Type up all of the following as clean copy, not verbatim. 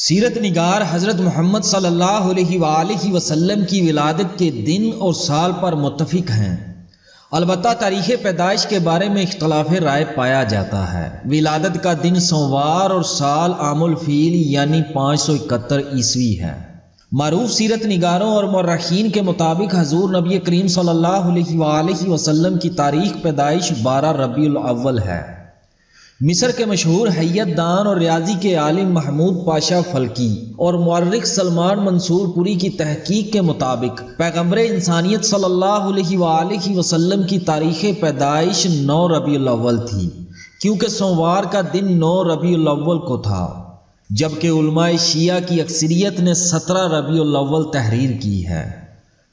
سیرت نگار حضرت محمد صلی اللہ علیہ وآلہ وسلم کی ولادت کے دن اور سال پر متفق ہیں، البتہ تاریخ پیدائش کے بارے میں اختلاف رائے پایا جاتا ہے۔ ولادت کا دن سوموار اور سال عام الفیل یعنی 571 عیسوی ہے۔ معروف سیرت نگاروں اور مورخین کے مطابق حضور نبی کریم صلی اللہ علیہ وآلہ وسلم کی تاریخ پیدائش 12 ربیع الاول ہے۔ مصر کے مشہور حیت دان اور ریاضی کے عالم محمود پاشا فلکی اور مورخ سلمان منصور پوری کی تحقیق کے مطابق پیغمبر انسانیت صلی اللہ علیہ وآلہ وسلم کی تاریخ پیدائش 9 ربیع الاول تھی، کیونکہ سوموار کا دن 9 ربیع الاول کو تھا، جبکہ علماء شیعہ کی اکثریت نے 17 ربیع الاول تحریر کی ہے۔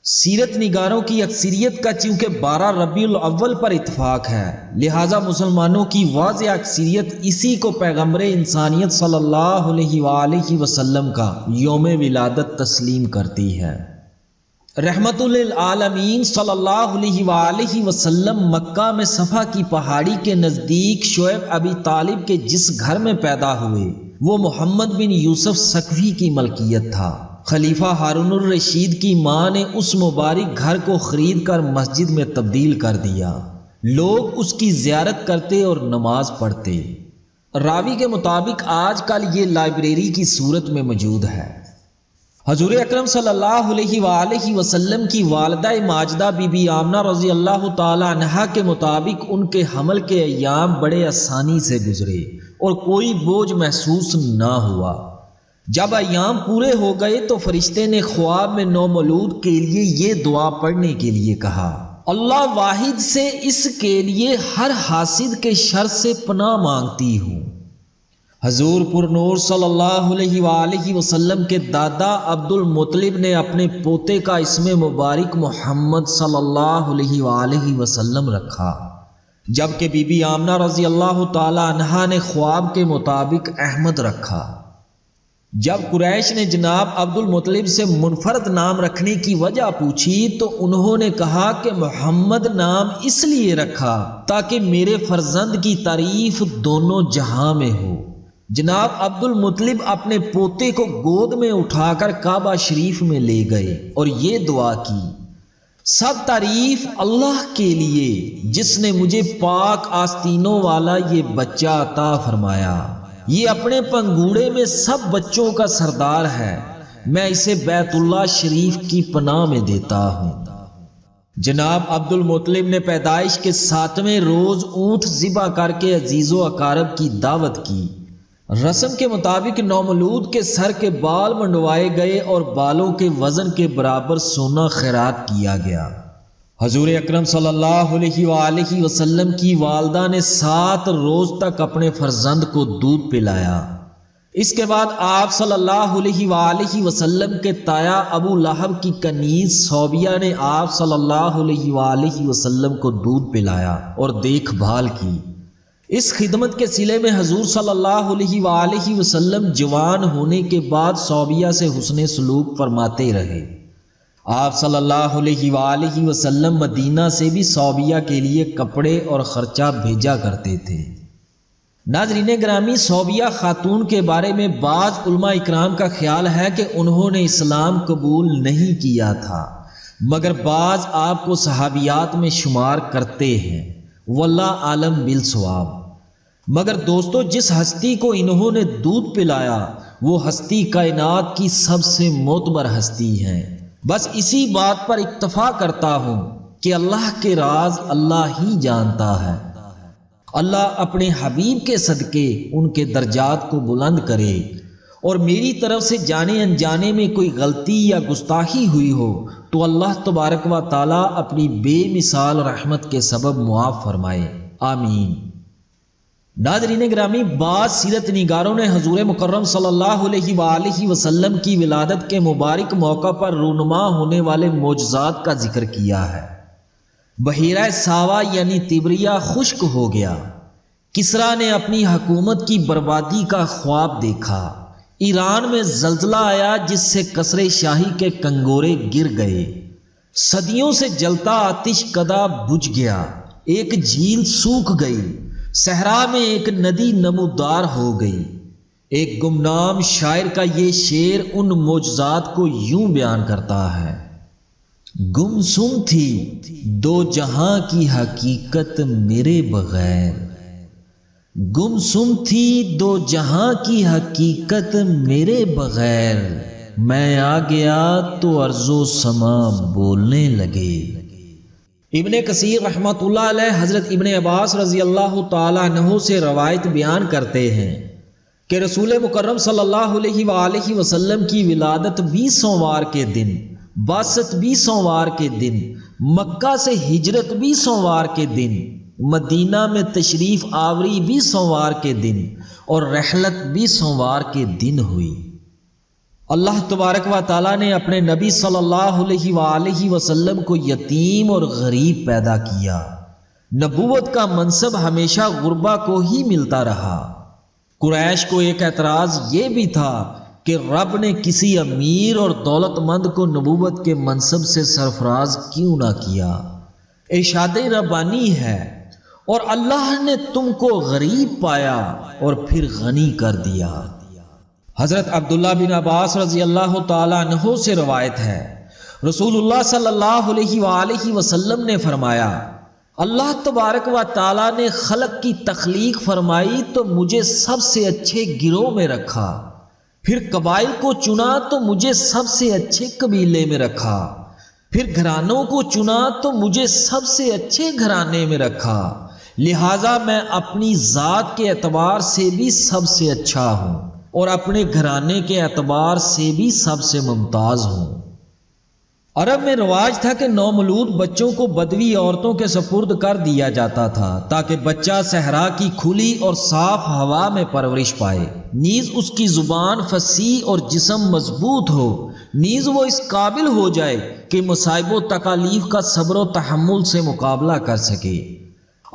سیرت نگاروں کی اکثریت کا چونکہ 12 ربیع الاول پر اتفاق ہے، لہذا مسلمانوں کی واضح اکثریت اسی کو پیغمبر انسانیت صلی اللہ علیہ وآلہ وسلم کا یوم ولادت تسلیم کرتی ہے۔ رحمت للعالمین صلی اللہ علیہ وآلہ وسلم مکہ میں صفا کی پہاڑی کے نزدیک شعیب ابی طالب کے جس گھر میں پیدا ہوئے وہ محمد بن یوسف ثقفی کی ملکیت تھا۔ خلیفہ ہارون الرشید کی ماں نے اس مبارک گھر کو خرید کر مسجد میں تبدیل کر دیا، لوگ اس کی زیارت کرتے اور نماز پڑھتے۔ راوی کے مطابق آج کل یہ لائبریری کی صورت میں موجود ہے۔ حضور اکرم صلی اللہ علیہ وآلہ وسلم کی والدہ ماجدہ بی بی آمنہ رضی اللہ تعالی عنہا کے مطابق ان کے حمل کے ایام بڑے آسانی سے گزرے اور کوئی بوجھ محسوس نہ ہوا۔ جب ایام پورے ہو گئے تو فرشتے نے خواب میں نومولود کے لیے یہ دعا پڑھنے کے لیے کہا، اللہ واحد سے اس کے لیے ہر حاسد کے شر سے پناہ مانگتی ہوں۔ حضور پر نور صلی اللہ علیہ وآلہ وسلم کے دادا عبد المطلب نے اپنے پوتے کا اسم مبارک محمد صلی اللہ علیہ وآلہ وسلم رکھا، جبکہ بی بی آمنہ رضی اللہ تعالی عنہا نے خواب کے مطابق احمد رکھا۔ جب قریش نے جناب عبد المطلب سے منفرد نام رکھنے کی وجہ پوچھی تو انہوں نے کہا کہ محمد نام اس لیے رکھا تاکہ میرے فرزند کی تعریف دونوں جہاں میں ہو۔ جناب عبد المطلب اپنے پوتے کو گود میں اٹھا کر کعبہ شریف میں لے گئے اور یہ دعا کی، سب تعریف اللہ کے لیے جس نے مجھے پاک آستینوں والا یہ بچہ عطا فرمایا، یہ اپنے پنگوڑے میں سب بچوں کا سردار ہے، میں اسے بیت اللہ شریف کی پناہ میں دیتا ہوں۔ جناب عبد المطلب نے پیدائش کے 7ویں روز اونٹ ذبح کر کے عزیز و اقارب کی دعوت کی۔ رسم کے مطابق نومولود کے سر کے بال منڈوائے گئے اور بالوں کے وزن کے برابر سونا خیرات کیا گیا۔ حضور اکرم صلی اللہ علیہ وآلہ وسلم کی والدہ نے 7 روز تک اپنے فرزند کو دودھ پلایا۔ اس کے بعد آپ صلی اللہ علیہ وآلہ وسلم کے تایا ابو لہب کی کنیز صوبیہ نے آپ صلی اللہ علیہ وآلہ وسلم کو دودھ پلایا اور دیکھ بھال کی۔ اس خدمت کے صلے میں حضور صلی اللہ علیہ وآلہ وسلم جوان ہونے کے بعد صوبیہ سے حسن سلوک فرماتے رہے۔ آپ صلی اللہ علیہ وآلہ وسلم مدینہ سے بھی صوبیہ کے لیے کپڑے اور خرچہ بھیجا کرتے تھے۔ ناظرین گرامی، صوبیہ خاتون کے بارے میں بعض علماء اکرام کا خیال ہے کہ انہوں نے اسلام قبول نہیں کیا تھا، مگر بعض آپ کو صحابیات میں شمار کرتے ہیں، واللہ عالم بالصواب۔ مگر دوستو، جس ہستی کو انہوں نے دودھ پلایا وہ ہستی کائنات کی سب سے معتبر ہستی ہے۔ بس اسی بات پر اکتفا کرتا ہوں کہ اللہ کے راز اللہ ہی جانتا ہے۔ اللہ اپنے حبیب کے صدقے ان کے درجات کو بلند کرے، اور میری طرف سے جانے انجانے میں کوئی غلطی یا گستاخی ہوئی ہو تو اللہ تبارک و تعالی اپنی بے مثال رحمت کے سبب معاف فرمائے، آمین۔ ناظرین گرامی، بعض سیرت نگاروں نے حضور مکرم صلی اللہ علیہ وآلہ وسلم کی ولادت کے مبارک موقع پر رونما ہونے والے معجزات کا ذکر کیا ہے۔ بحیرہ ساوا یعنی تبریہ خشک ہو گیا، کسریٰ نے اپنی حکومت کی بربادی کا خواب دیکھا، ایران میں زلزلہ آیا جس سے قصر شاہی کے کنگورے گر گئے، صدیوں سے جلتا آتش کدہ بجھ گیا، ایک جھیل سوکھ گئی، صحرا میں ایک ندی نمودار ہو گئی، ایک گمنام شاعر کا یہ شعر ان معجزات کو یوں بیان کرتا ہے: گمسم تھی دو جہاں کی حقیقت میرے بغیر، گمسم تھی دو جہاں کی حقیقت میرے بغیر، میں آ گیا تو ارض و سما بولنے لگے۔ ابن کثیر رحمۃ اللہ علیہ حضرت ابن عباس رضی اللہ تعالیٰ عنہ سے روایت بیان کرتے ہیں کہ رسول مکرم صلی اللہ علیہ وآلہ وسلم کی ولادت 20 سوموار کے دن، بعثت 20 سوموار کے دن، مکہ سے ہجرت 20 سوموار کے دن، مدینہ میں تشریف آوری 20 سوموار کے دن اور رحلت 20 سوموار کے دن ہوئی۔ اللہ تبارک و تعالیٰ نے اپنے نبی صلی اللہ علیہ وآلہ وسلم کو یتیم اور غریب پیدا کیا۔ نبوت کا منصب ہمیشہ غربا کو ہی ملتا رہا۔ قریش کو ایک اعتراض یہ بھی تھا کہ رب نے کسی امیر اور دولت مند کو نبوت کے منصب سے سرفراز کیوں نہ کیا؟ ارشاد ربانی ہے، اور اللہ نے تم کو غریب پایا اور پھر غنی کر دیا۔ حضرت عبداللہ بن عباس رضی اللہ تعالیٰ عنہ سے روایت ہے، رسول اللہ صلی اللہ علیہ وآلہ وسلم نے فرمایا، اللہ تبارک و تعالیٰ نے خلق کی تخلیق فرمائی تو مجھے سب سے اچھے گروہ میں رکھا، پھر قبائل کو چنا تو مجھے سب سے اچھے قبیلے میں رکھا، پھر گھرانوں کو چنا تو مجھے سب سے اچھے گھرانے میں رکھا، لہٰذا میں اپنی ذات کے اعتبار سے بھی سب سے اچھا ہوں اور اپنے گھرانے کے اعتبار سے بھی سب سے ممتاز ہوں۔ عرب میں رواج تھا کہ نومولود بچوں کو بدوی عورتوں کے سپرد کر دیا جاتا تھا تاکہ بچہ صحرا کی کھلی اور صاف ہوا میں پرورش پائے، نیز اس کی زبان فصیح اور جسم مضبوط ہو، نیز وہ اس قابل ہو جائے کہ مصائب و تکالیف کا صبر و تحمل سے مقابلہ کر سکے۔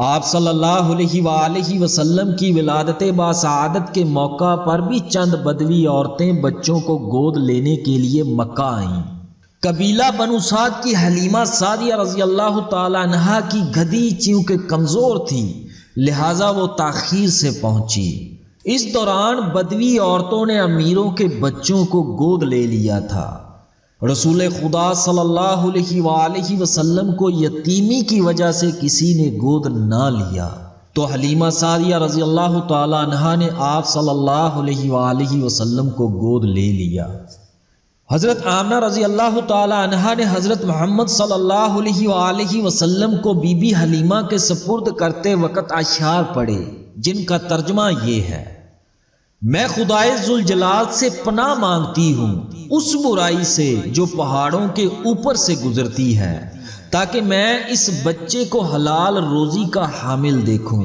آپ صلی اللہ علیہ وآلہ وسلم کی ولادت باسعادت کے موقع پر بھی چند بدوی عورتیں بچوں کو گود لینے کے لیے مکہ آئیں۔ قبیلہ بنو سعد کی حلیمہ سعدیہ رضی اللہ تعالی عنہا کی گدی چونکہ کمزور تھی لہٰذا وہ تاخیر سے پہنچی۔ اس دوران بدوی عورتوں نے امیروں کے بچوں کو گود لے لیا تھا۔ رسول خدا صلی اللہ علیہ وآلہ وسلم کو یتیمی کی وجہ سے کسی نے گود نہ لیا تو حلیمہ سعدیہ رضی اللہ تعالی عنہا نے آپ صلی اللہ علیہ وآلہ وسلم کو گود لے لیا۔ حضرت آمنہ رضی اللہ تعالی عنہا نے حضرت محمد صلی اللہ علیہ وآلہ وسلم کو بی بی حلیمہ کے سپرد کرتے وقت اشعار پڑھے جن کا ترجمہ یہ ہے: میں خدائے ذوالجلال سے پناہ مانگتی ہوں اس برائی سے جو پہاڑوں کے اوپر سے گزرتی ہے، تاکہ میں اس بچے کو حلال روزی کا حامل دیکھوں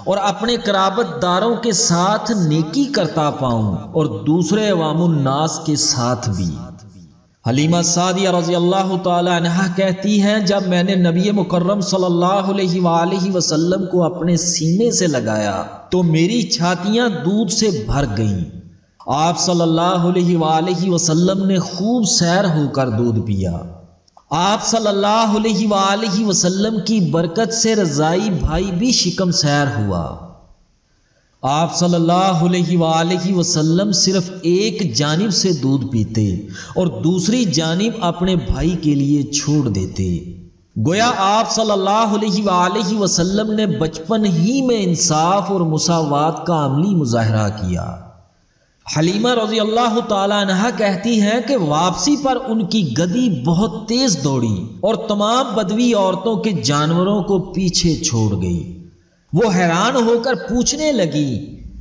اور اپنے قرابت داروں کے ساتھ نیکی کرتا پاؤں اور دوسرے عوام الناس کے ساتھ بھی۔ حلیمہ سعدیہ رضی اللہ تعالی عنہا کہتی ہیں، جب میں نے نبی مکرم صلی اللہ علیہ وآلہ وسلم کو اپنے سینے سے لگایا تو میری چھاتیاں دودھ سے بھر گئیں۔ آپ صلی اللہ علیہ وآلہ وسلم نے خوب سیر ہو کر دودھ پیا۔ آپ صلی اللہ علیہ وآلہ وسلم کی برکت سے رضائی بھائی بھی شکم سیر ہوا۔ آپ صلی اللہ علیہ وآلہ وسلم صرف ایک جانب سے دودھ پیتے اور دوسری جانب اپنے بھائی کے لیے چھوڑ دیتے۔ گویا آپ صلی اللہ علیہ وآلہ وسلم نے بچپن ہی میں انصاف اور مساوات کا عملی مظاہرہ کیا۔ حلیمہ رضی اللہ تعالی عنہا کہتی ہیں کہ واپسی پر ان کی گدی بہت تیز دوڑی اور تمام بدوی عورتوں کے جانوروں کو پیچھے چھوڑ گئی۔ وہ حیران ہو کر پوچھنے لگی،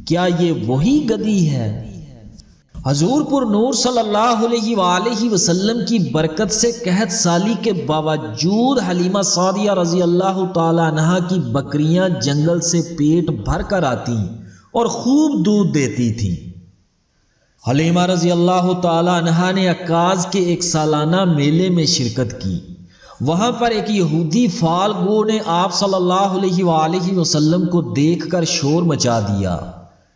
کیا یہ وہی گدی ہے؟ حضور پر نور صلی اللہ علیہ وآلہ وسلم کی برکت سے قحط سالی کے باوجود حلیمہ سعدیہ رضی اللہ تعالی عنہا کی بکریاں جنگل سے پیٹ بھر کر آتی اور خوب دودھ دیتی تھی۔ حلیمہ رضی اللہ تعالی عنہا نے عکاظ کے ایک سالانہ میلے میں شرکت کی۔ وہاں پر ایک یہودی فال گو نے آپ صلی اللہ علیہ وآلہ وسلم کو دیکھ کر شور مچا دیا،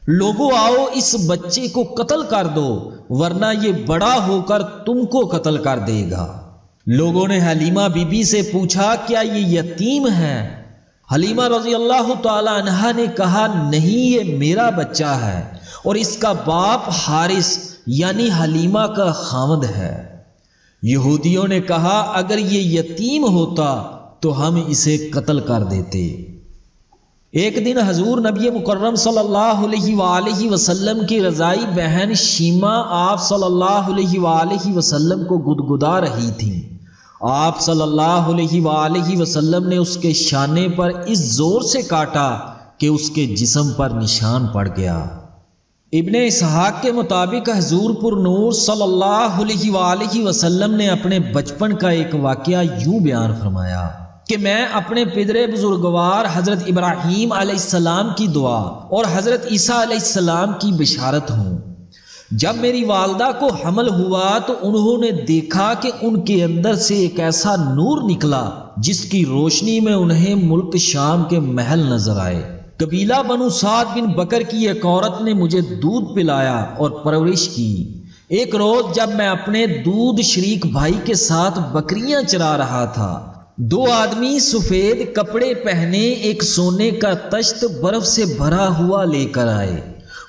لوگوں آؤ اس بچے کو قتل کر دو ورنہ یہ بڑا ہو کر تم کو قتل کر دے گا۔ لوگوں نے حلیمہ بی بی سے پوچھا، کیا یہ یتیم ہے؟ حلیمہ رضی اللہ تعالی عنہا نے کہا نہیں، یہ میرا بچہ ہے اور اس کا باپ حارث یعنی حلیمہ کا خاوند ہے۔ یہودیوں نے کہا اگر یہ یتیم ہوتا تو ہم اسے قتل کر دیتے۔ ایک دن حضور نبی مکرم صلی اللہ علیہ وآلہ وسلم کی رضائی بہن شیمہ آپ صلی اللہ علیہ وآلہ وسلم کو گدگدا رہی تھی۔ آپ صلی اللہ علیہ وآلہ وسلم نے اس کے شانے پر اس زور سے کاٹا کہ اس کے جسم پر نشان پڑ گیا۔ ابن اسحاق کے مطابق حضور پر نور صلی اللہ علیہ وآلہ وسلم نے اپنے بچپن کا ایک واقعہ یوں بیان فرمایا کہ میں اپنے پدر بزرگوار حضرت ابراہیم علیہ السلام کی دعا اور حضرت عیسیٰ علیہ السلام کی بشارت ہوں۔ جب میری والدہ کو حمل ہوا تو انہوں نے دیکھا کہ ان کے اندر سے ایک ایسا نور نکلا جس کی روشنی میں انہیں ملک شام کے محل نظر آئے۔ قبیلہ بنو سعد بن بکر کی ایک عورت نے مجھے دودھ پلایا اور پرورش کی۔ ایک روز جب میں اپنے دودھ شریک بھائی کے ساتھ بکریاں چرا رہا تھا، دو آدمی سفید کپڑے پہنے ایک سونے کا تشت برف سے بھرا ہوا لے کر آئے۔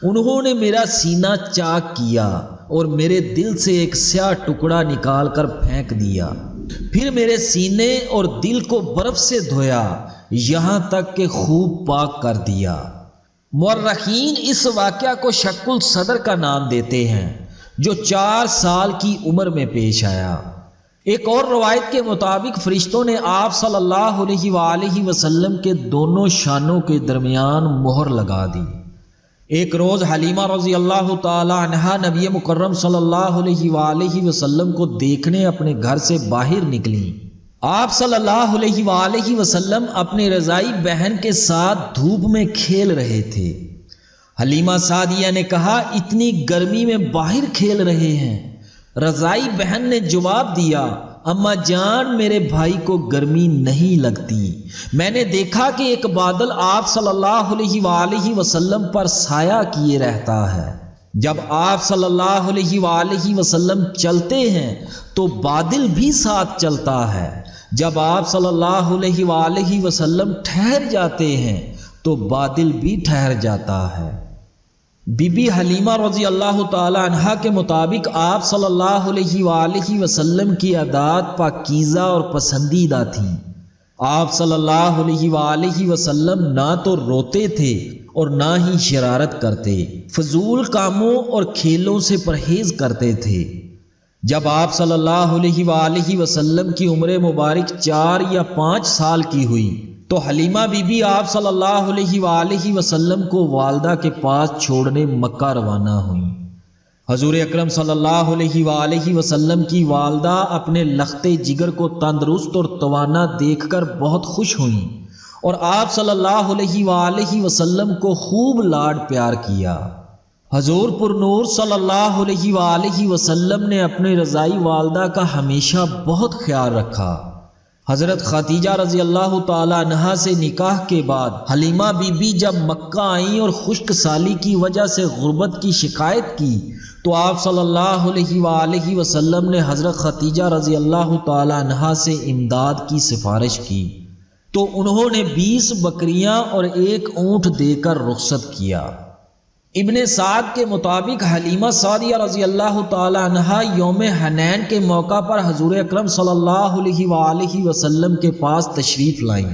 انہوں نے میرا سینہ چاک کیا اور میرے دل سے ایک سیاہ ٹکڑا نکال کر پھینک دیا، پھر میرے سینے اور دل کو برف سے دھویا یہاں تک کہ خوب پاک کر دیا۔ مورخین اس واقعہ کو شق الصدر کا نام دیتے ہیں جو 4 سال کی عمر میں پیش آیا۔ ایک اور روایت کے مطابق فرشتوں نے آپ صلی اللہ علیہ وآلہ وسلم کے دونوں شانوں کے درمیان مہر لگا دی۔ ایک روز حلیمہ رضی اللہ تعالی عنہا نبی مکرم صلی اللہ علیہ وآلہ وسلم کو دیکھنے اپنے گھر سے باہر نکلیں۔ آپ صلی اللہ علیہ وآلہ وسلم اپنے رضائی بہن کے ساتھ دھوپ میں کھیل رہے تھے۔ حلیمہ سعدیہ نے کہا اتنی گرمی میں باہر کھیل رہے ہیں؟ رضائی بہن نے جواب دیا اماں جان میرے بھائی کو گرمی نہیں لگتی، میں نے دیکھا کہ ایک بادل آپ صلی اللہ علیہ وآلہ وسلم پر سایہ کیے رہتا ہے، جب آپ صلی اللہ علیہ وآلہ وسلم چلتے ہیں تو بادل بھی ساتھ چلتا ہے، جب آپ صلی اللہ علیہ وآلہ وسلم ٹھہر جاتے ہیں تو بادل بھی ٹھہر جاتا ہے۔ بی بی حلیمہ رضی اللہ تعالی عنہا کے مطابق آپ صلی اللہ علیہ وآلہ وسلم کی عادات پاکیزہ اور پسندیدہ تھیں۔ آپ صلی اللہ علیہ وآلہ وسلم نہ تو روتے تھے اور نہ ہی شرارت کرتے، فضول کاموں اور کھیلوں سے پرہیز کرتے تھے۔ جب آپ صلی اللہ علیہ وآلہ وسلم کی عمر مبارک 4 یا 5 سال کی ہوئی تو حلیمہ بی بی آپ صلی اللہ علیہ وآلہ وسلم کو والدہ کے پاس چھوڑنے مکہ روانہ ہوئیں۔ حضور اکرم صلی اللہ علیہ وآلہ وسلم کی والدہ اپنے لخت جگر کو تندرست اور توانا دیکھ کر بہت خوش ہوئیں اور آپ صلی اللہ علیہ وآلہ وسلم کو خوب لاڈ پیار کیا۔ حضور پر نور صلی اللہ علیہ وآلہ وسلم نے اپنے رضائی والدہ کا ہمیشہ بہت خیال رکھا۔ حضرت خدیجہ رضی اللہ تعالی عنہا سے نکاح کے بعد حلیمہ بی بی جب مکہ آئیں اور خشک سالی کی وجہ سے غربت کی شکایت کی تو آپ صلی اللہ علیہ وآلہ وسلم نے حضرت خدیجہ رضی اللہ تعالی عنہا سے امداد کی سفارش کی تو انہوں نے 20 بکریاں اور 1 اونٹ دے کر رخصت کیا۔ ابن سعد کے مطابق حلیمہ سعدیہ رضی اللہ تعالی عنہا یوم حنین کے موقع پر حضور اکرم صلی اللہ علیہ وآلہ وسلم کے پاس تشریف لائیں۔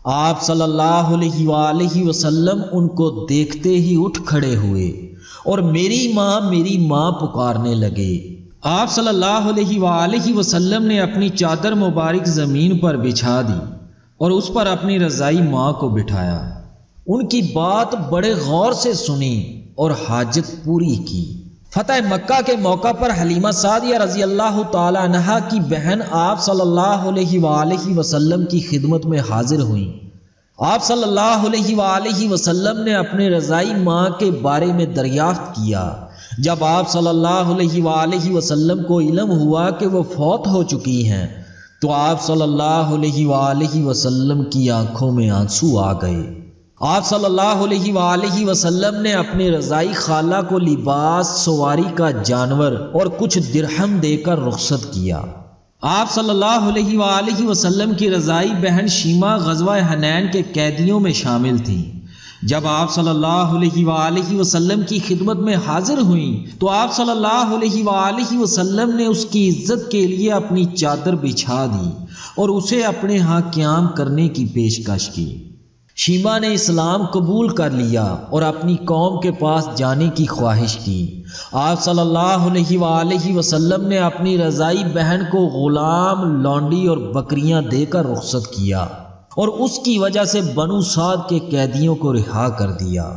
آپ صلی اللہ علیہ وآلہ وسلم ان کو دیکھتے ہی اٹھ کھڑے ہوئے اور میری ماں پکارنے لگے۔ آپ صلی اللہ علیہ وآلہ وسلم نے اپنی چادر مبارک زمین پر بچھا دی اور اس پر اپنی رضائی ماں کو بٹھایا، ان کی بات بڑے غور سے سنی اور حاجت پوری کی۔ فتح مکہ کے موقع پر حلیمہ سعدیہ رضی اللہ تعالی عنہا کی بہن آپ صلی اللہ علیہ وآلہ وسلم کی خدمت میں حاضر ہوئیں۔ آپ صلی اللہ علیہ وآلہ وسلم نے اپنے رضائی ماں کے بارے میں دریافت کیا۔ جب آپ صلی اللہ علیہ وآلہ وسلم کو علم ہوا کہ وہ فوت ہو چکی ہیں تو آپ صلی اللہ علیہ وآلہ وسلم کی آنکھوں میں آنسو آ گئے۔ آپ صلی اللہ علیہ وآلہ وسلم نے اپنے رضائی خالہ کو لباس، سواری کا جانور اور کچھ درہم دے کر رخصت کیا۔ آپ صلی اللہ علیہ وآلہ وسلم کی رضائی بہن شیما غزوہ حنین کے قیدیوں میں شامل تھیں۔ جب آپ صلی اللہ علیہ وآلہ وسلم کی خدمت میں حاضر ہوئیں تو آپ صلی اللہ علیہ وآلہ وسلم نے اس کی عزت کے لیے اپنی چادر بچھا دی اور اسے اپنے ہاں قیام کرنے کی پیشکش کی۔ شیما نے اسلام قبول کر لیا اور اپنی قوم کے پاس جانے کی خواہش کی۔ آپ صلی اللہ علیہ وآلہ وسلم نے اپنی رضائی بہن کو غلام، لونڈی اور بکریاں دے کر رخصت کیا اور اس کی وجہ سے بنو سعد کے قیدیوں کو رہا کر دیا۔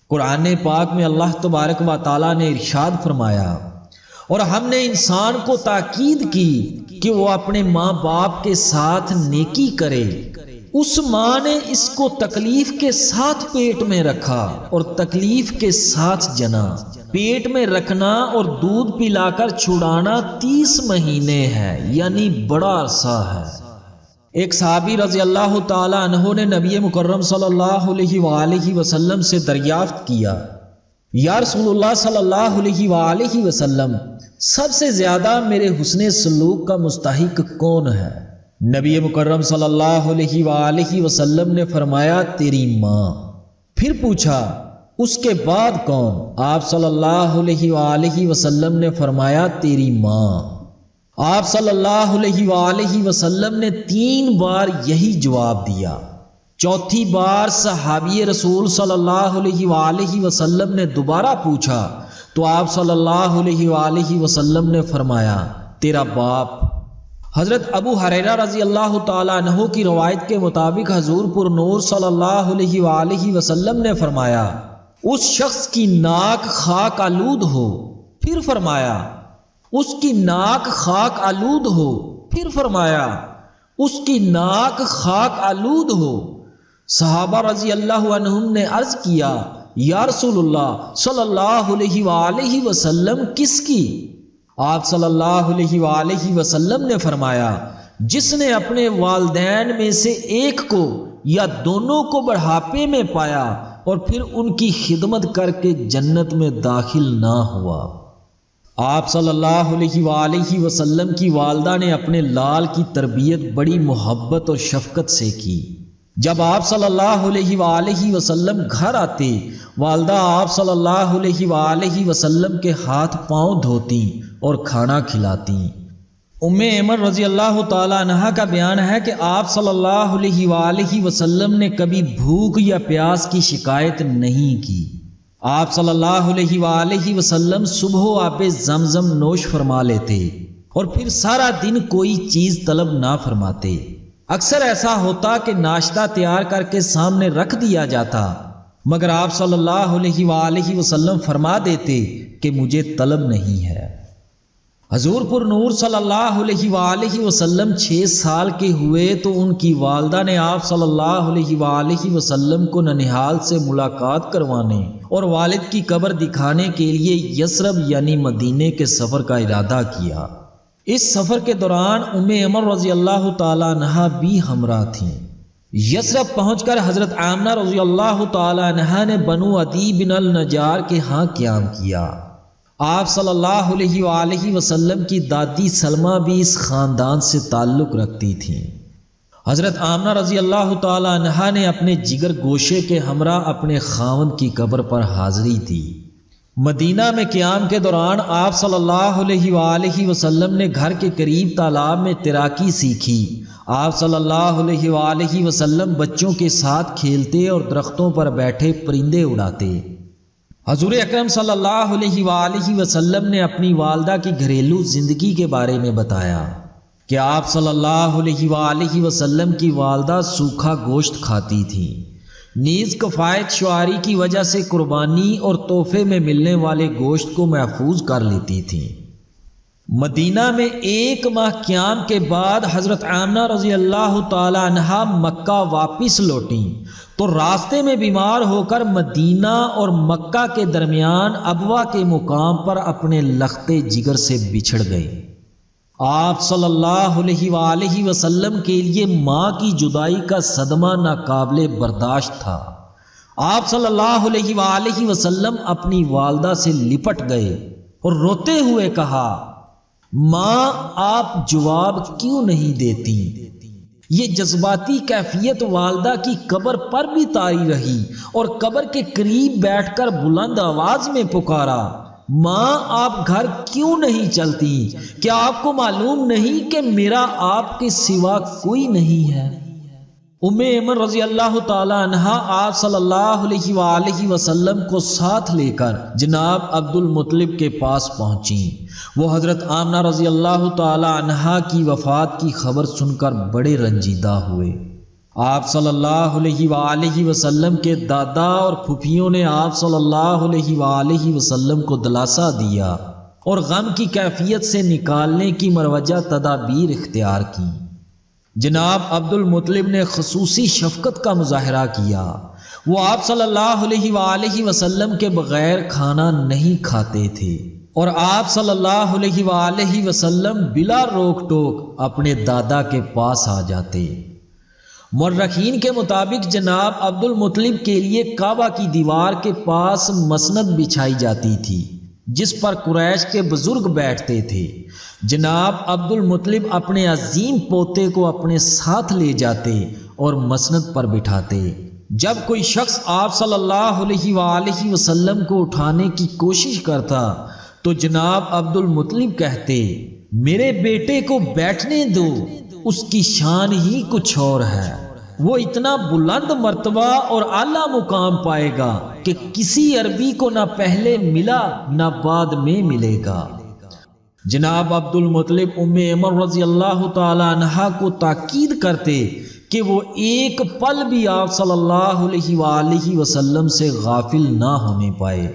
قرآن پاک میں اللہ تبارک و تعالیٰ نے ارشاد فرمایا، اور ہم نے انسان کو تاکید کی کہ وہ اپنے ماں باپ کے ساتھ نیکی کرے۔ اس ماں نے اس کو تکلیف کے ساتھ پیٹ میں رکھا اور تکلیف کے ساتھ جنا۔ پیٹ میں رکھنا اور دودھ پلا کر چھڑانا 30 مہینے ہے، یعنی بڑا عرصہ ہے۔ ایک صحابی رضی اللہ تعالی عنہ نے نبی مکرم صلی اللہ علیہ وآلہ وسلم سے دریافت کیا، یا رسول اللہ صلی اللہ علیہ وآلہ وسلم، سب سے زیادہ میرے حسن سلوک کا مستحق کون ہے؟ نبی مکرم صلی اللہ علیہ وآلہ وسلم نے فرمایا، تیری ماں۔ پھر پوچھا، اس کے بعد کون؟ آپ صلی اللہ علیہ وآلہ وسلم نے فرمایا، تیری ماں۔ آپ صلی اللہ علیہ وآلہ وسلم نے 3 بار یہی جواب دیا۔ چوتھی بار صحابی رسول صلی اللہ علیہ وآلہ وسلم نے دوبارہ پوچھا تو آپ صلی اللہ علیہ وآلہ وسلم نے فرمایا، تیرا باپ۔ حضرت ابو ہریرہ رضی اللہ تعالیٰ عنہ کی روایت کے مطابق حضور پر نور صلی اللہ علیہ وآلہ وسلم نے فرمایا، اس شخص کی ناک خاک آلود ہو۔ پھر فرمایا، اس کی ناک خاک آلود ہو۔ پھر فرمایا، اس کی ناک خاک آلود ہو۔ صحابہ رضی اللہ عنہم نے عرض کیا، یا رسول اللہ صلی اللہ علیہ وآلہ وسلم، کس کی؟ آپ صلی اللہ علیہ وآلہ وسلم نے فرمایا، جس نے اپنے والدین میں سے ایک کو یا دونوں کو بڑھاپے میں پایا اور پھر ان کی خدمت کر کے جنت میں داخل نہ ہوا۔ آپ صلی اللہ علیہ وآلہ وسلم کی والدہ نے اپنے لال کی تربیت بڑی محبت اور شفقت سے کی۔ جب آپ صلی اللہ علیہ وآلہ وسلم گھر آتے، والدہ آپ صلی اللہ علیہ وآلہ وسلم کے ہاتھ پاؤں دھوتی اور کھانا کھلاتی۔ ام ایمن رضی اللہ تعالی عنہا کا بیان ہے کہ آپ صلی اللہ علیہ وآلہ وسلم نے کبھی بھوک یا پیاس کی شکایت نہیں کی۔ آپ صلی اللہ علیہ وآلہ وسلم صبح آب زمزم نوش فرما لیتے اور پھر سارا دن کوئی چیز طلب نہ فرماتے۔ اکثر ایسا ہوتا کہ ناشتہ تیار کر کے سامنے رکھ دیا جاتا، مگر آپ صلی اللہ علیہ وآلہ وسلم فرما دیتے کہ مجھے طلب نہیں ہے۔ حضور پر نور صلی اللہ علیہ وآلہ وسلم 6 سال کے ہوئے تو ان کی والدہ نے آپ صلی اللہ علیہ وآلہ وسلم کو ننہال سے ملاقات کروانے اور والد کی قبر دکھانے کے لیے یثرب یعنی مدینے کے سفر کا ارادہ کیا۔ اس سفر کے دوران ام ایمن رضی اللہ تعالی عنہا بھی ہمراہ تھیں۔ یثرب پہنچ کر حضرت آمنہ رضی اللہ تعالی عنہا نے بنو عدی بن النجار کے ہاں قیام کیا۔ آپ صلی اللہ علیہ وآلہ وسلم کی دادی سلمہ بھی اس خاندان سے تعلق رکھتی تھیں۔ حضرت آمنہ رضی اللہ تعالی عنہا نے اپنے جگر گوشے کے ہمراہ اپنے خاوند کی قبر پر حاضری دی۔ مدینہ میں قیام کے دوران آپ صلی اللہ علیہ وآلہ وسلم نے گھر کے قریب تالاب میں تیراکی سیکھی۔ آپ صلی اللہ علیہ وآلہ وسلم بچوں کے ساتھ کھیلتے اور درختوں پر بیٹھے پرندے اڑاتے۔ حضور اکرم صلی اللہ علیہ وآلہ وسلم نے اپنی والدہ کی گھریلو زندگی کے بارے میں بتایا کہ آپ صلی اللہ علیہ وآلہ وسلم کی والدہ سوکھا گوشت کھاتی تھی، نیز کفایت شعاری کی وجہ سے قربانی اور تحفے میں ملنے والے گوشت کو محفوظ کر لیتی تھی۔ مدینہ میں 1 ماہ قیام کے بعد حضرت آمنہ رضی اللہ تعالی عنہا مکہ واپس لوٹیں تو راستے میں بیمار ہو کر مدینہ اور مکہ کے درمیان ابوا کے مقام پر اپنے لختے جگر سے بچھڑ گئے۔ آپ صلی اللہ علیہ وآلہ وسلم کے لیے ماں کی جدائی کا صدمہ ناقابل برداشت تھا۔ آپ صلی اللہ علیہ وآلہ وسلم اپنی والدہ سے لپٹ گئے اور روتے ہوئے کہا، ماں آپ جواب کیوں نہیں دیتی؟ یہ جذباتی کیفیت والدہ کی قبر پر بھی طاری رہی اور قبر کے قریب بیٹھ کر بلند آواز میں پکارا، ماں آپ گھر کیوں نہیں چلتی؟ کیا آپ کو معلوم نہیں کہ میرا آپ کے سوا کوئی نہیں ہے؟ ام ایمن رضی اللہ تعالی عنہا آپ صلی اللہ علیہ وآلہ وسلم کو ساتھ لے کر جناب عبد المطلب کے پاس پہنچیں۔ وہ حضرت آمنہ رضی اللہ تعالی عنہا کی وفات کی خبر سن کر بڑے رنجیدہ ہوئے۔ آپ صلی اللہ علیہ وآلہ وسلم کے دادا اور پھوپھیوں نے آپ صلی اللہ علیہ وآلہ وسلم کو دلاسا دیا اور غم کی کیفیت سے نکالنے کی مروجہ تدابیر اختیار کی۔ جناب عبد المطلب نے خصوصی شفقت کا مظاہرہ کیا۔ وہ آپ صلی اللہ علیہ وآلہ وسلم کے بغیر کھانا نہیں کھاتے تھے اور آپ صلی اللہ علیہ وآلہ وسلم بلا روک ٹوک اپنے دادا کے پاس آ جاتے۔ مورخین کے مطابق جناب عبد المطلب کے لیے کعبہ کی دیوار کے پاس مسند بچھائی جاتی تھی جس پر قریش کے بزرگ بیٹھتے تھے۔ جناب عبد المطلب اپنے عظیم پوتے کو اپنے ساتھ لے جاتے اور مسند پر بٹھاتے۔ جب کوئی شخص آپ صلی اللہ علیہ وآلہ وسلم کو اٹھانے کی کوشش کرتا تو جناب عبد المطلب کہتے، میرے بیٹے کو بیٹھنے دو، اس کی شان ہی کچھ اور ہے، وہ اتنا بلند مرتبہ اور اعلیٰ مقام پائے گا کہ کسی عربی کو نہ پہلے ملا نہ بعد میں ملے گا۔ جناب عبد المطلب ام ایمن رضی اللہ تعالی عنہا کو تاکید کرتے کہ وہ ایک پل بھی آپ صلی اللہ علیہ وآلہ وسلم سے غافل نہ ہونے پائے۔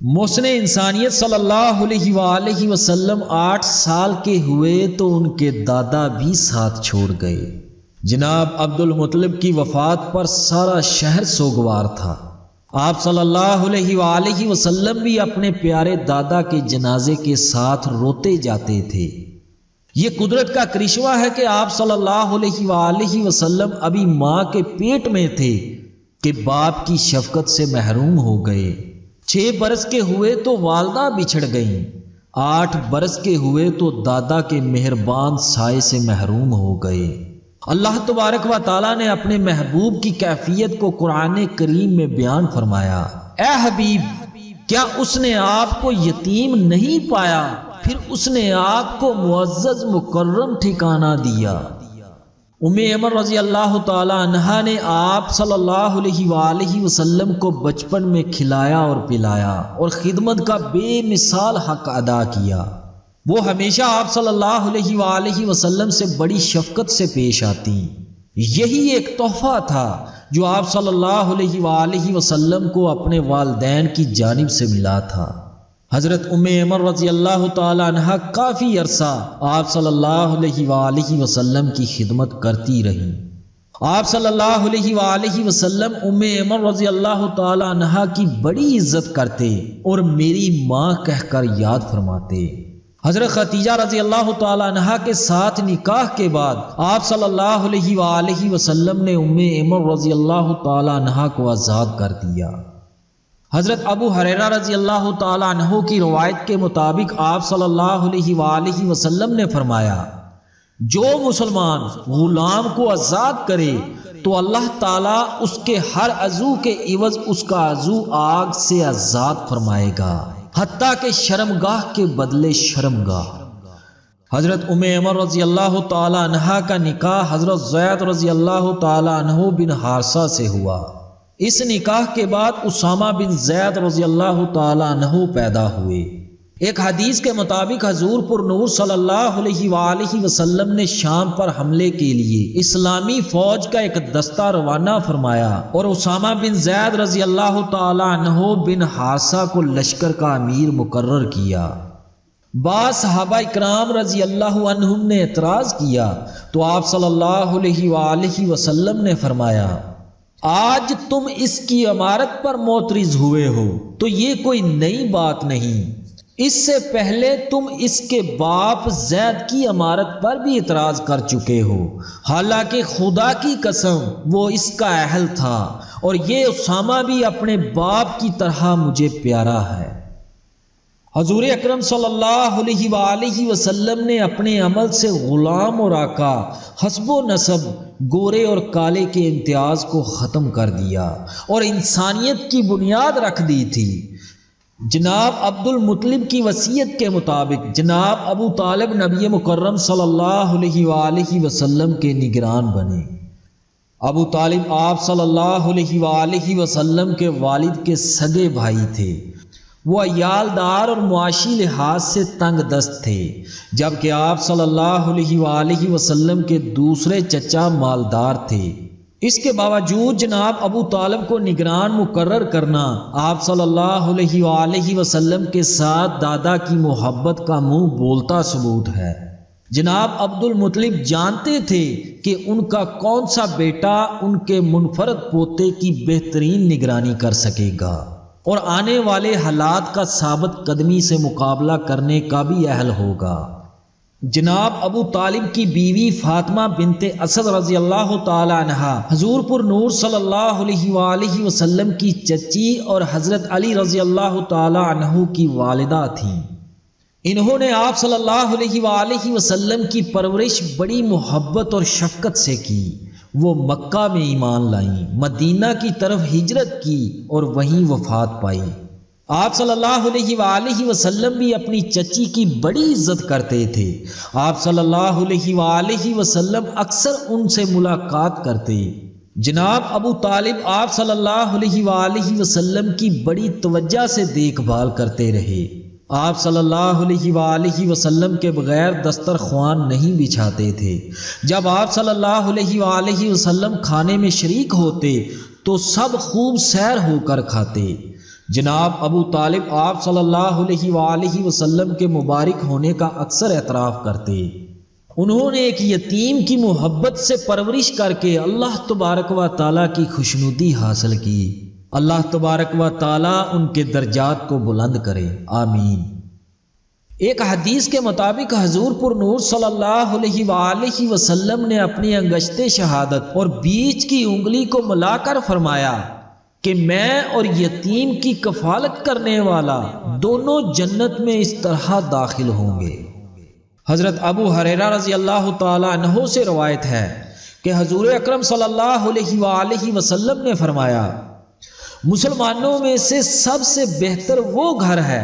محسن انسانیت صلی اللہ علیہ وآلہ وسلم 8 سال کے ہوئے تو ان کے دادا بھی ساتھ چھوڑ گئے۔ جناب عبد المطلب کی وفات پر سارا شہر سوگوار تھا۔ آپ صلی اللہ علیہ وآلہ وسلم بھی اپنے پیارے دادا کے جنازے کے ساتھ روتے جاتے تھے۔ یہ قدرت کا کرشمہ ہے کہ آپ صلی اللہ علیہ وآلہ وسلم ابھی ماں کے پیٹ میں تھے کہ باپ کی شفقت سے محروم ہو گئے۔ 6 برس کے ہوئے تو والدہ بچھڑ گئیں، 8 برس کے ہوئے تو دادا کے مہربان سائے سے محروم ہو گئے۔ اللہ تبارک و تعالیٰ نے اپنے محبوب کی کیفیت کو قرآن کریم میں بیان فرمایا، اے حبیب، کیا اس نے آپ کو یتیم نہیں پایا، پھر اس نے آپ کو معزز مکرم ٹھکانہ دیا۔ ام ایمن رضی اللہ تعالی عنہا نے آپ صلی اللہ علیہ وآلہ وسلم کو بچپن میں کھلایا اور پلایا اور خدمت کا بے مثال حق ادا کیا۔ وہ ہمیشہ آپ صلی اللہ علیہ وآلہ وسلم سے بڑی شفقت سے پیش آتی۔ یہی ایک تحفہ تھا جو آپ صلی اللہ علیہ وآلہ وسلم کو اپنے والدین کی جانب سے ملا تھا۔ حضرت ام ایمن رضی اللہ تعالی عنہا کافی عرصہ آپ صلی اللہ علیہ وآلہ وسلم کی خدمت کرتی رہی۔ آپ صلی اللہ علیہ وآلہ وسلم ام ایمن رضی اللہ تعالی عنہا کی بڑی عزت کرتے اور میری ماں کہہ کر یاد فرماتے۔ حضرت خدیجہ رضی اللہ تعالی عنہا کے ساتھ نکاح کے بعد آپ صلی اللہ علیہ وآلہ وسلم نے ام ایمن رضی اللہ تعالی عنہا کو آزاد کر دیا۔ حضرت ابو ہریرہ رضی اللہ تعالی عنہ کی روایت کے مطابق آپ صلی اللہ علیہ وآلہ وسلم نے فرمایا، جو مسلمان غلام کو آزاد کرے تو اللہ تعالیٰ اس کے ہر عضو کے عوض اس کا عضو آگ سے آزاد فرمائے گا، حتیٰ کہ شرمگاہ کے بدلے شرمگاہ۔ حضرت ام ایمن رضی اللہ تعالی عنہا کا نکاح حضرت زید رضی اللہ تعالی عنہ بن حارثہ سے ہوا۔ اس نکاح کے بعد اسامہ بن زید رضی اللہ تعالی عنہ پیدا ہوئے۔ ایک حدیث کے مطابق حضور پر نور صلی اللہ علیہ وآلہ وسلم نے شام پر حملے کے لیے اسلامی فوج کا ایک دستہ روانہ فرمایا اور اسامہ بن زید رضی اللہ تعالی عنہ بن حارثہ کو لشکر کا امیر مقرر کیا۔ بعض صحابہ اکرام رضی اللہ عنہم نے اعتراض کیا تو آپ صلی اللہ علیہ وآلہ وسلم نے فرمایا، آج تم اس کی امارت پر معترض ہوئے ہو تو یہ کوئی نئی بات نہیں، اس سے پہلے تم اس کے باپ زید کی امارت پر بھی اعتراض کر چکے ہو، حالانکہ خدا کی قسم وہ اس کا اہل تھا اور یہ اسامہ بھی اپنے باپ کی طرح مجھے پیارا ہے۔ حضور اکرم صلی اللہ علیہ وآلہ وسلم نے اپنے عمل سے غلام اور آقا، حسب و نسب، گورے اور کالے کے امتیاز کو ختم کر دیا اور انسانیت کی بنیاد رکھ دی تھی۔ جناب عبد المطلب کی وصیت کے مطابق جناب ابو طالب نبی مکرم صلی اللہ علیہ وآلہ وسلم کے نگران بنے۔ ابو طالب آپ صلی اللہ علیہ وآلہ وسلم کے والد کے سگے بھائی تھے۔ وہ عیالدار اور معاشی لحاظ سے تنگ دست تھے، جبکہ آپ صلی اللہ علیہ وآلہ وسلم کے دوسرے چچا مالدار تھے۔ اس کے باوجود جناب ابو طالب کو نگران مقرر کرنا آپ صلی اللہ علیہ وآلہ وسلم کے ساتھ دادا کی محبت کا منہ بولتا ثبوت ہے۔ جناب عبد المطلب جانتے تھے کہ ان کا کون سا بیٹا ان کے منفرد پوتے کی بہترین نگرانی کر سکے گا اور آنے والے حالات کا ثابت قدمی سے مقابلہ کرنے کا بھی اہل ہوگا۔ جناب ابو طالب کی بیوی فاطمہ بنت اسد رضی اللہ تعالی عنہا حضور پر نور صلی اللہ علیہ وآلہ وسلم کی چچی اور حضرت علی رضی اللہ تعالی عنہ کی والدہ تھیں۔ انہوں نے آپ صلی اللہ علیہ وآلہ وسلم کی پرورش بڑی محبت اور شفقت سے کی۔ وہ مکہ میں ایمان لائیں، مدینہ کی طرف ہجرت کی اور وہیں وفات پائی۔ آپ صلی اللہ علیہ وآلہ وسلم بھی اپنی چچی کی بڑی عزت کرتے تھے۔ آپ صلی اللہ علیہ وآلہ وسلم اکثر ان سے ملاقات کرتے۔ جناب ابو طالب آپ صلی اللہ علیہ وآلہ وسلم کی بڑی توجہ سے دیکھ بھال کرتے رہے۔ آپ صلی اللہ علیہ وآلہ وسلم کے بغیر دسترخوان نہیں بچھاتے تھے۔ جب آپ صلی اللہ علیہ وآلہ وسلم کھانے میں شریک ہوتے تو سب خوب سیر ہو کر کھاتے۔ جناب ابو طالب آپ صلی اللہ علیہ وآلہ وسلم کے مبارک ہونے کا اکثر اعتراف کرتے۔ انہوں نے ایک یتیم کی محبت سے پرورش کر کے اللہ تبارک و تعالیٰ کی خوشنودی حاصل کی۔ اللہ تبارک و تعالیٰ ان کے درجات کو بلند کرے، آمین۔ ایک حدیث کے مطابق حضور پر نور صلی اللہ علیہ وآلہ وسلم نے اپنی انگشت شہادت اور بیچ کی انگلی کو ملا کر فرمایا کہ میں اور یتیم کی کفالت کرنے والا دونوں جنت میں اس طرح داخل ہوں گے۔ حضرت ابو ہریرہ رضی اللہ تعالی عنہ سے روایت ہے کہ حضور اکرم صلی اللہ علیہ وآلہ وسلم نے فرمایا، مسلمانوں میں سے سب سے بہتر وہ گھر ہے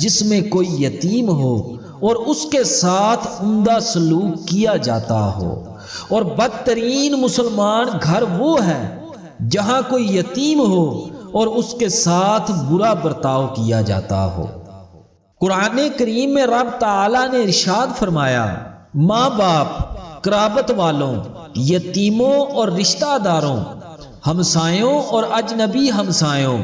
جس میں کوئی یتیم ہو اور اس کے ساتھ عمدہ سلوک کیا جاتا ہو، اور بدترین مسلمان گھر وہ ہے جہاں کوئی یتیم ہو اور اس کے ساتھ برا برتاؤ کیا جاتا ہو۔ قرآن کریم میں رب تعالیٰ نے ارشاد فرمایا، ماں باپ، قرابت والوں، یتیموں اور رشتہ داروں، ہمسایوں اور اجنبی ہمسایوں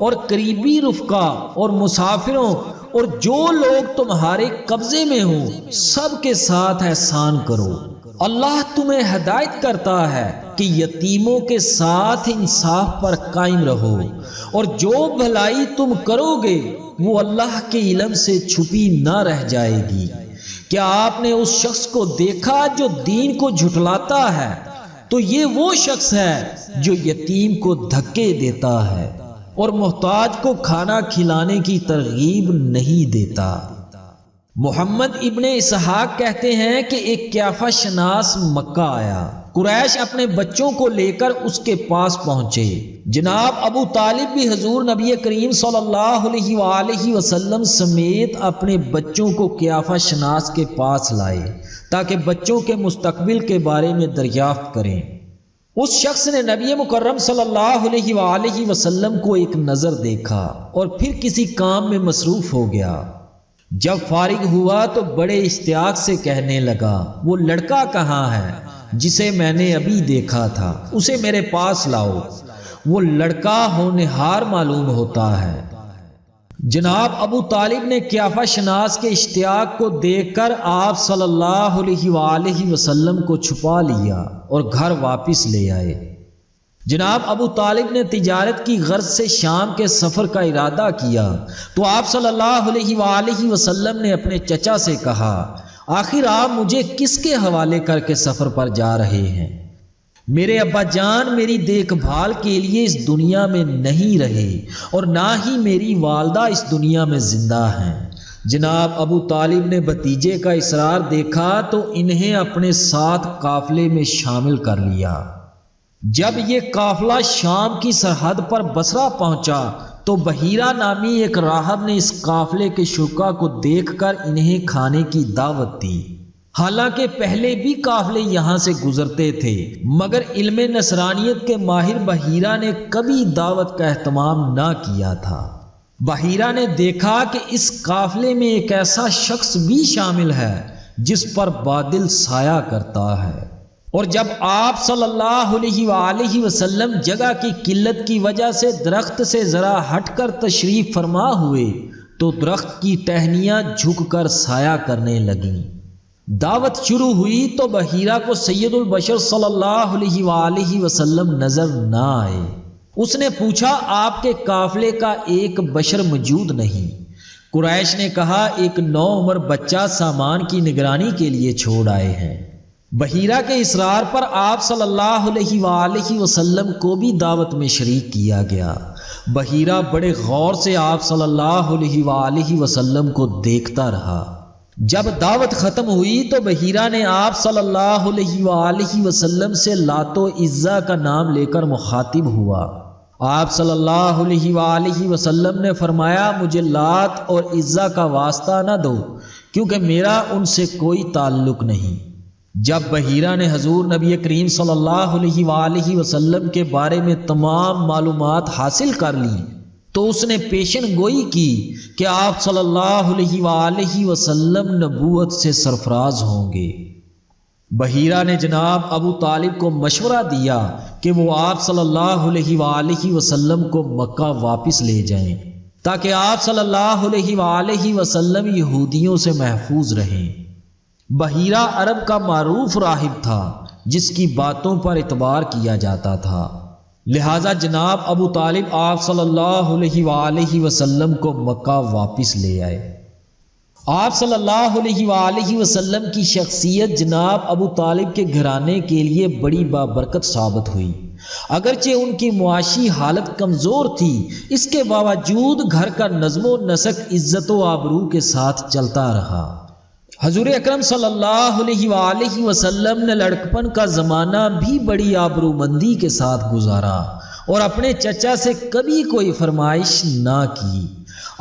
اور قریبی رفقا اور مسافروں اور جو لوگ تمہارے قبضے میں ہوں سب کے ساتھ احسان کرو۔ اللہ تمہیں ہدایت کرتا ہے کہ یتیموں کے ساتھ انصاف پر قائم رہو، اور جو بھلائی تم کرو گے وہ اللہ کے علم سے چھپی نہ رہ جائے گی۔ کیا آپ نے اس شخص کو دیکھا جو دین کو جھٹلاتا ہے؟ تو یہ وہ شخص ہے جو یتیم کو دھکے دیتا ہے اور محتاج کو کھانا کھلانے کی ترغیب نہیں دیتا۔ محمد ابن اسحاق کہتے ہیں کہ ایک قیافہ شناس مکہ آیا۔ قریش اپنے بچوں کو لے کر اس کے پاس پہنچے۔ جناب ابو طالب بھی حضور نبی کریم صلی اللہ علیہ وآلہ وسلم سمیت اپنے بچوں کو قیافہ شناس کے پاس لائے تاکہ بچوں کے مستقبل کے بارے میں دریافت کریں۔ اس شخص نے نبی مکرم صلی اللہ علیہ وآلہ وسلم کو ایک نظر دیکھا اور پھر کسی کام میں مصروف ہو گیا۔ جب فارغ ہوا تو بڑے اشتیاق سے کہنے لگا، وہ لڑکا کہاں ہے جسے میں نے ابھی دیکھا تھا؟ اسے میرے پاس لاؤ۔ وہ لڑکا ہونہار معلوم ہوتا ہے۔ جناب ابو طالب نے قیافہ شناس کے اشتیاق کو دیکھ کر آپ صلی اللہ علیہ وآلہ وسلم کو چھپا لیا اور گھر واپس لے آئے۔ جناب ابو طالب نے تجارت کی غرض سے شام کے سفر کا ارادہ کیا تو آپ صلی اللہ علیہ وآلہ وسلم نے اپنے چچا سے کہا، آخر آپ مجھے کس کے حوالے کر کے سفر پر جا رہے ہیں؟ میرے ابا جان میری دیکھ بھال کے لیے اس دنیا میں نہیں رہے اور نہ ہی میری والدہ اس دنیا میں زندہ ہیں۔ جناب ابو طالب نے بھتیجے کا اصرار دیکھا تو انہیں اپنے ساتھ قافلے میں شامل کر لیا۔ جب یہ قافلہ شام کی سرحد پر بصرہ پہنچا تو بحیرہ نامی ایک راہب نے اس قافلے کے شرکا کو دیکھ کر انہیں کھانے کی دعوت دی۔ حالانکہ پہلے بھی قافلے یہاں سے گزرتے تھے، مگر علم نصرانیت کے ماہر بحیرہ نے کبھی دعوت کا اہتمام نہ کیا تھا۔ بحیرہ نے دیکھا کہ اس قافلے میں ایک ایسا شخص بھی شامل ہے جس پر بادل سایہ کرتا ہے، اور جب آپ صلی اللہ علیہ وآلہ وسلم جگہ کی قلت کی وجہ سے درخت سے ذرا ہٹ کر تشریف فرما ہوئے تو درخت کی ٹہنیاں جھک کر سایہ کرنے لگیں۔ دعوت شروع ہوئی تو بحیرہ کو سید البشر صلی اللہ علیہ وآلہ وسلم نظر نہ آئے۔ اس نے پوچھا، آپ کے قافلے کا ایک بشر موجود نہیں؟ قریش نے کہا، ایک نوعمر بچہ سامان کی نگرانی کے لیے چھوڑ آئے ہیں۔ بحیرہ کے اصرار پر آپ صلی اللہ علیہ وآلہ وسلم کو بھی دعوت میں شریک کیا گیا۔ بحیرہ بڑے غور سے آپ صلی اللہ علیہ وآلہ وسلم کو دیکھتا رہا۔ جب دعوت ختم ہوئی تو بحیرہ نے آپ صلی اللہ علیہ وآلہ وسلم سے لات و عزا کا نام لے کر مخاطب ہوا۔ آپ صلی اللہ علیہ وآلہ وسلم نے فرمایا، مجھے لات اور عزا کا واسطہ نہ دو، کیونکہ میرا ان سے کوئی تعلق نہیں۔ جب بحیرہ نے حضور نبی کریم صلی اللہ علیہ وآلہ وسلم کے بارے میں تمام معلومات حاصل کر لی تو اس نے پیشن گوئی کی کہ آپ صلی اللہ علیہ وآلہ وسلم نبوت سے سرفراز ہوں گے۔ بحیرہ نے جناب ابو طالب کو مشورہ دیا کہ وہ آپ صلی اللہ علیہ وآلہ وسلم کو مکہ واپس لے جائیں تاکہ آپ صلی اللہ علیہ وآلہ وسلم یہودیوں سے محفوظ رہیں۔ بحیرہ عرب کا معروف راہب تھا جس کی باتوں پر اعتبار کیا جاتا تھا، لہذا جناب ابو طالب آپ صلی اللہ علیہ وآلہ وسلم کو مکہ واپس لے آئے۔ آپ صلی اللہ علیہ وآلہ وسلم کی شخصیت جناب ابو طالب کے گھرانے کے لیے بڑی بابرکت ثابت ہوئی۔ اگرچہ ان کی معاشی حالت کمزور تھی، اس کے باوجود گھر کا نظم و نسق عزت و آبرو کے ساتھ چلتا رہا۔ حضور اکرم صلی اللہ علیہ وآلہ وسلم نے لڑکپن کا زمانہ بھی بڑی آبرومندی کے ساتھ گزارا اور اپنے چچا سے کبھی کوئی فرمائش نہ کی۔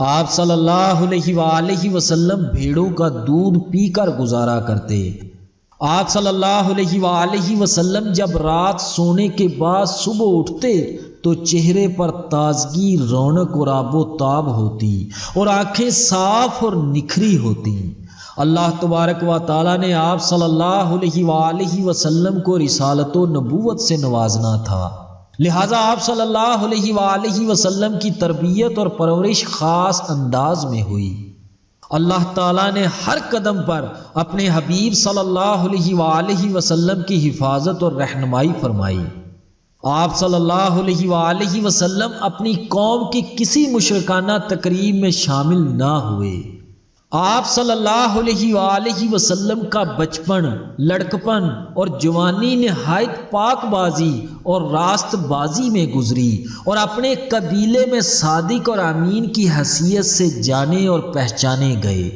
آپ صلی اللہ علیہ وآلہ وسلم بھیڑوں کا دودھ پی کر گزارا کرتے۔ آپ صلی اللہ علیہ وآلہ وسلم جب رات سونے کے بعد صبح اٹھتے تو چہرے پر تازگی، رونق اور آب و تاب ہوتی اور آنکھیں صاف اور نکھری ہوتی۔ اللہ تبارک و تعالیٰ نے آپ صلی اللہ علیہ وآلہ وسلم کو رسالت و نبوت سے نوازنا تھا، لہٰذا آپ صلی اللہ علیہ وآلہ وسلم کی تربیت اور پرورش خاص انداز میں ہوئی۔ اللہ تعالیٰ نے ہر قدم پر اپنے حبیب صلی اللہ علیہ وآلہ وسلم کی حفاظت اور رہنمائی فرمائی۔ آپ صلی اللہ علیہ وآلہ وسلم اپنی قوم کی کسی مشرکانہ تقریب میں شامل نہ ہوئے۔ آپ صلی اللہ علیہ وآلہ وسلم کا بچپن، لڑکپن اور جوانی نہایت پاک بازی اور راست بازی میں گزری اور اپنے قبیلے میں صادق اور امین کی حیثیت سے جانے اور پہچانے گئے۔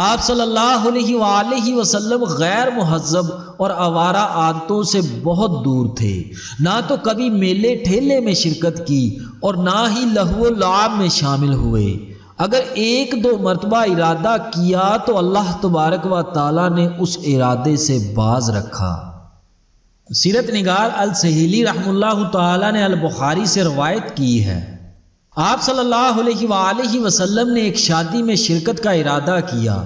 آپ صلی اللہ علیہ وآلہ وسلم غیر مہذب اور آوارہ عادتوں سے بہت دور تھے، نہ تو کبھی میلے ٹھیلے میں شرکت کی اور نہ ہی لہو و لعب میں شامل ہوئے۔ اگر ایک دو مرتبہ ارادہ کیا تو اللہ تبارک و تعالیٰ نے اس ارادے سے باز رکھا۔ سیرت نگار السہیلی رحمہ اللہ تعالیٰ نے البخاری سے روایت کی ہے، آپ صلی اللہ علیہ وآلہ وسلم نے ایک شادی میں شرکت کا ارادہ کیا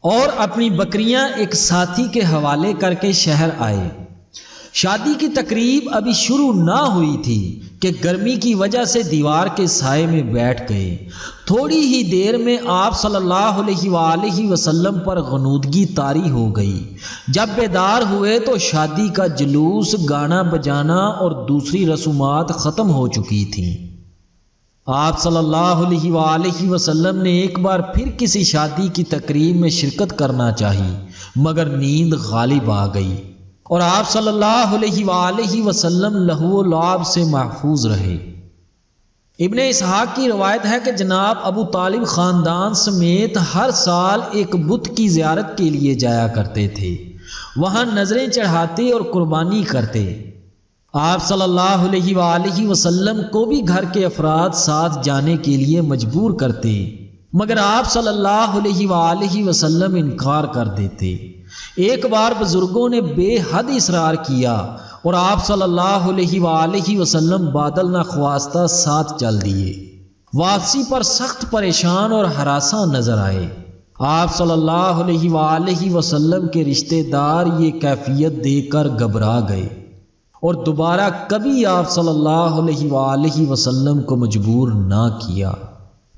اور اپنی بکریاں ایک ساتھی کے حوالے کر کے شہر آئے۔ شادی کی تقریب ابھی شروع نہ ہوئی تھی کہ گرمی کی وجہ سے دیوار کے سائے میں بیٹھ گئے۔ تھوڑی ہی دیر میں آپ صلی اللہ علیہ وآلہ وسلم پر غنودگی طاری ہو گئی۔ جب بیدار ہوئے تو شادی کا جلوس، گانا بجانا اور دوسری رسومات ختم ہو چکی تھیں۔ آپ صلی اللہ علیہ وآلہ وسلم نے ایک بار پھر کسی شادی کی تقریب میں شرکت کرنا چاہی، مگر نیند غالب آ گئی اور آپ صلی اللہ علیہ وآلہ وسلم لہو و لعب سے محفوظ رہے۔ ابن اسحاق کی روایت ہے کہ جناب ابو طالب خاندان سمیت ہر سال ایک بت کی زیارت کے لیے جایا کرتے تھے، وہاں نظریں چڑھاتے اور قربانی کرتے۔ آپ صلی اللہ علیہ وآلہ وسلم کو بھی گھر کے افراد ساتھ جانے کے لیے مجبور کرتے، مگر آپ صلی اللہ علیہ وآلہ وسلم انکار کر دیتے۔ ایک بار بزرگوں نے بے حد اصرار کیا اور آپ صلی اللہ علیہ وآلہ وسلم بادل نخواستہ ساتھ چل دیے۔ واپسی پر سخت پریشان اور ہراساں نظر آئے۔ آپ صلی اللہ علیہ وآلہ وسلم کے رشتہ دار یہ کیفیت دیکھ کر گھبرا گئے اور دوبارہ کبھی آپ صلی اللہ علیہ وآلہ وسلم کو مجبور نہ کیا۔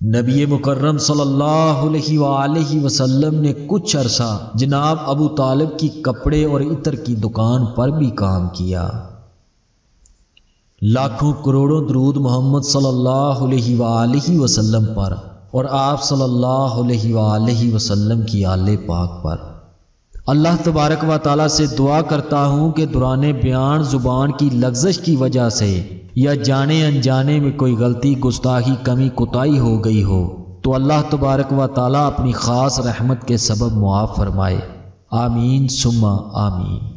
نبی مکرم صلی اللہ علیہ وآلہ وسلم نے کچھ عرصہ جناب ابو طالب کی کپڑے اور عطر کی دکان پر بھی کام کیا۔ لاکھوں کروڑوں درود محمد صلی اللہ علیہ وآلہ وسلم پر اور آپ صلی اللہ علیہ وآلہ وسلم کی آل پاک پر۔ اللہ تبارک و تعالیٰ سے دعا کرتا ہوں کہ دوران بیان زبان کی لغزش کی وجہ سے یا جانے انجانے میں کوئی غلطی، گستاخی، کمی، کوتاہی ہو گئی ہو تو اللہ تبارک و تعالیٰ اپنی خاص رحمت کے سبب معاف فرمائے۔ آمین ثم آمین۔